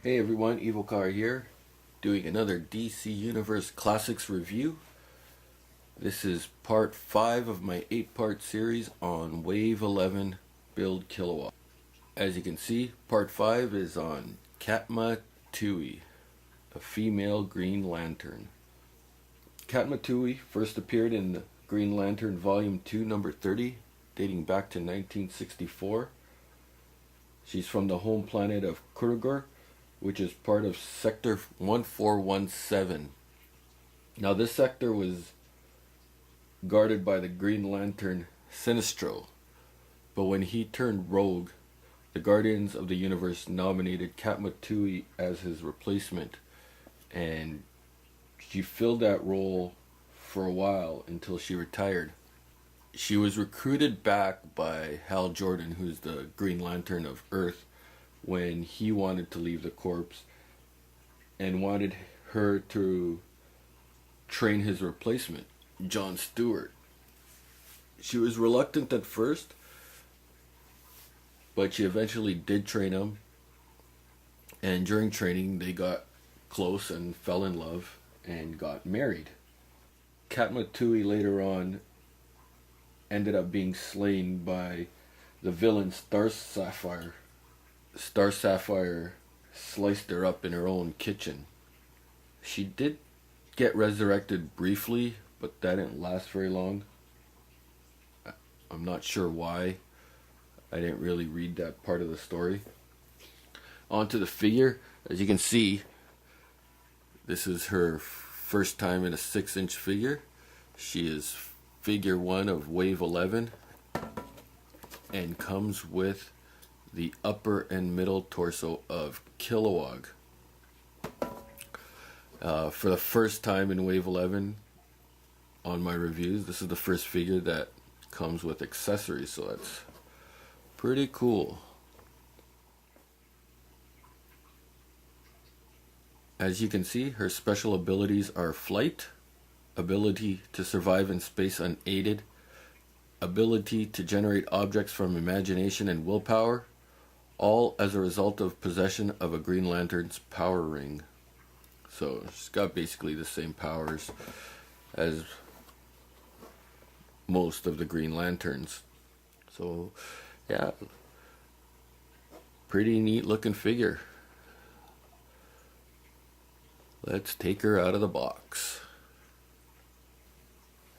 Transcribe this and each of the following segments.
Hey everyone, Evil Car here, doing another DC Universe Classics review. This is part 5 of my 8-part series on Wave 11 Build Kilowatt. As you can see, part 5 is on Katma Tui, a female Green Lantern. Katma Tui first appeared in Green Lantern Volume 2, number 30, dating back to 1964. She's from the home planet of Kurugor, which is part of Sector 1417. Now this sector was guarded by the Green Lantern Sinestro, but when he turned rogue, the Guardians of the Universe nominated Katma Tui as his replacement, and she filled that role for a while until she retired. She was recruited back by Hal Jordan, who's the Green Lantern of Earth, when he wanted to leave the Corps and wanted her to train his replacement, John Stewart. She was reluctant at first, but she eventually did train him, and during training they got close and fell in love and got married. Katma Tui later on ended up being slain by the villain Star Sapphire. Star Sapphire sliced her up in her own kitchen. She did get resurrected briefly, but that didn't last very long. I'm not sure why. I didn't really read that part of the story. Onto the figure. As you can see, this is her first time in a 6-inch figure. She is figure 1 of Wave 11 and comes with the upper and middle torso of Kilowog. For the first time in Wave 11 on my reviews, this is the first figure that comes with accessories, so that's pretty cool. As you can see, her special abilities are flight, ability to survive in space unaided, ability to generate objects from imagination and willpower, all as a result of possession of a Green Lantern's power ring. So she's got basically the same powers as most of the Green Lanterns. So yeah, pretty neat looking figure. Let's take her out of the box.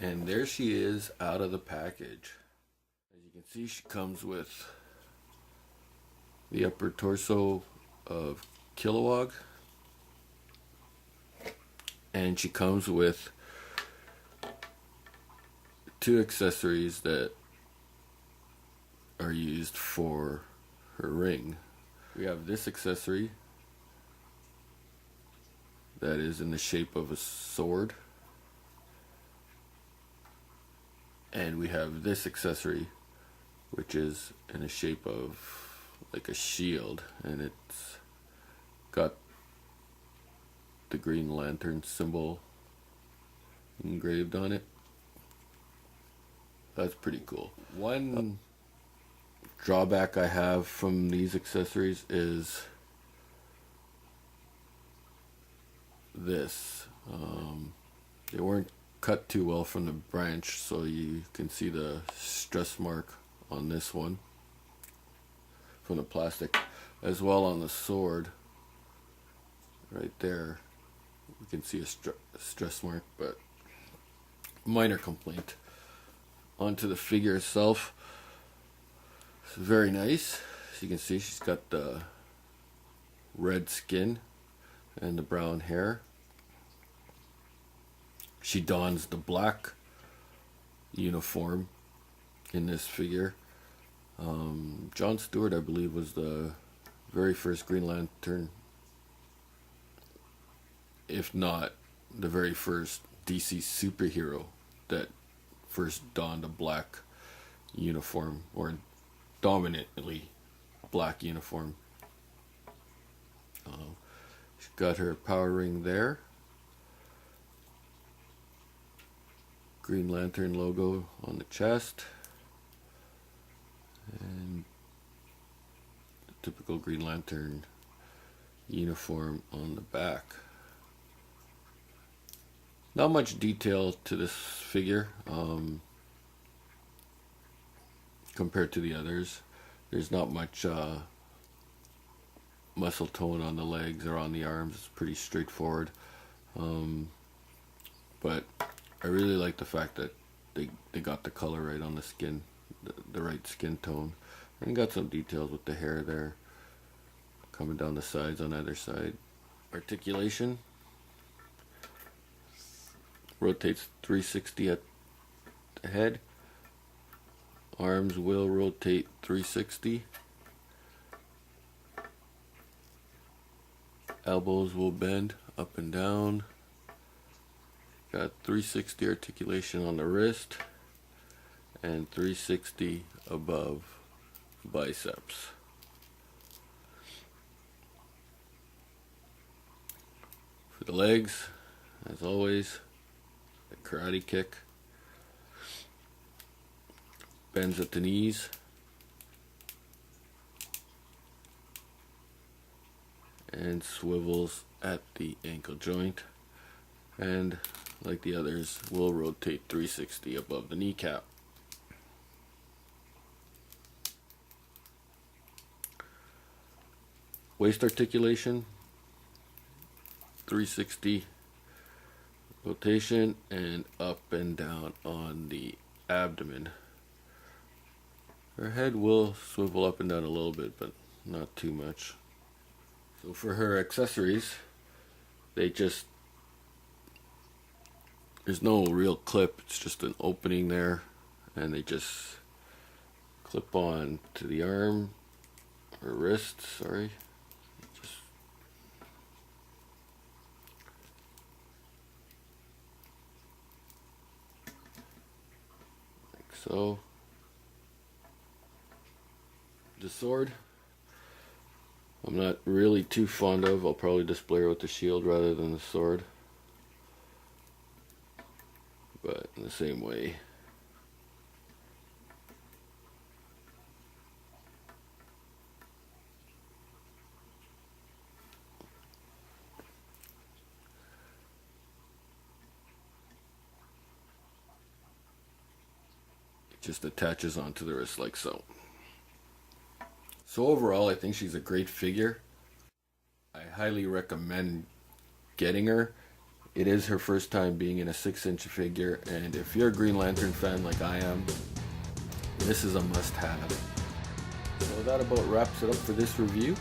And there she is out of the package. As you can see, she comes with the upper torso of Kilowog, and she comes with 2 accessories that are used for her ring. We have this accessory that is in the shape of a sword, and we have this accessory which is in the shape of like a shield, and it's got the Green Lantern symbol engraved on it. That's pretty cool. One drawback I have from these accessories is this. They weren't cut too well from the branch, so you can see the stress mark on this one from the plastic, as well on the sword right there. You can see a stress mark, but minor complaint. Onto the figure itself. It's very nice. As you can see, she's got the red skin and the brown hair. She dons the black uniform in this figure. John Stewart, I believe, was the very first Green Lantern, if not the very first DC superhero that first donned a black uniform, or dominantly black uniform. She's got her power ring there. Green Lantern logo on the chest. And the typical Green Lantern uniform on the back. Not much detail to this figure compared to the others. There's not much muscle tone on the legs or on the arms. It's pretty straightforward. But I really like the fact that they got the color right on the skin, the right skin tone. And got some details with the hair there coming down the sides on either side. Articulation. Rotates 360 at the head. Arms will rotate 360. Elbows will bend up and down. Got 360 articulation on the wrist and 360 above biceps. For the legs, as always, the karate kick. Bends at the knees. And swivels at the ankle joint. And like the others, will rotate 360 above the kneecap. Waist articulation, 360 rotation and up and down on the abdomen. Her head will swivel up and down a little bit, but not too much. So for her accessories, there's no real clip, it's just an opening there, and they just clip on to the arm, or wrist, sorry. Just like so. The sword, I'm not really too fond of. I'll probably display her with the shield rather than the sword. But in the same way. It just attaches onto the wrist like so. So overall, I think she's a great figure. I highly recommend getting her. It is her first time being in a 6-inch figure, and if you're a Green Lantern fan like I am, this is a must-have. So that about wraps it up for this review.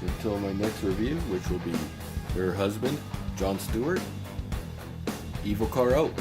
Until my next review, which will be her husband, John Stewart. Evil Car out.